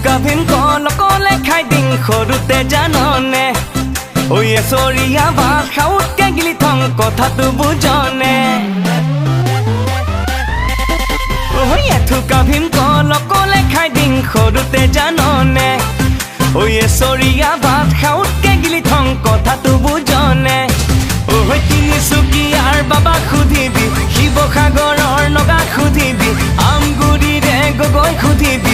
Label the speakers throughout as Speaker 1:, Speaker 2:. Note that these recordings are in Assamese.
Speaker 1: Kavin kol kole khai ding khorute janone oye soriya ba khaut ke gili thong kotha tu bujone oye thu kavin kol kole khai ding khorute janone oye soriya ba khaut ke gili thong kotha tu bujone oye tini sukiyar baba khudhibi hibo khagoror noga khudhibi amguri re gogoi khudhibi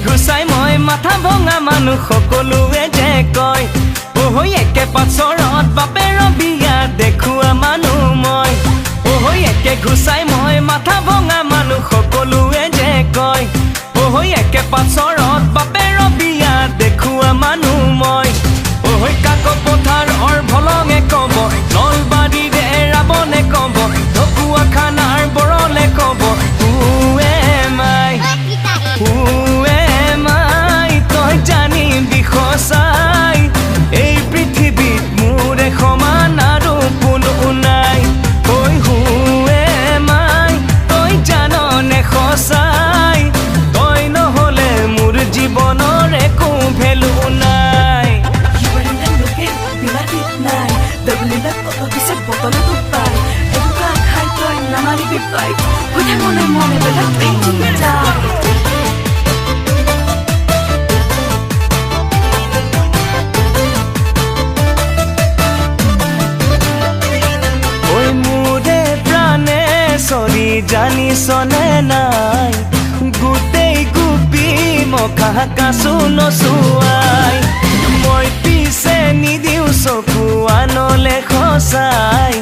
Speaker 1: ঘুসাই মই মাথা ভঙা মানুহ সকলোৱে যে কয় ওহৈ একে পাছৰত বাপেৰ বিয়া দেখুৱা মানুহ মই ওহৈ একে ঘুসাই মই মাথা ভঙা মানুহ সকলোৱে যে কয় ওহৈ একে পাছৰত বাপেৰ বিয়া দেখুৱা মানুহ মই ওহৈ কাক পথাৰ অৰ ভলঙে কব নলবাৰীৰে ৰাবনে কব ঢকুৱা খানাৰ বৰলে কব এই পৃথিৱীত মোৰে সমান আৰু কোনো নাই ঐ হুৱে মাই তই জাননে সঁচাই তই নহ'লে মোৰ জীৱনৰ একো ভেলু নাই জানিছনে নাই গোটেই গুপি মখা কাচু নচুৱাই মই পিছে নিদিওঁ চকু আনলে খচাই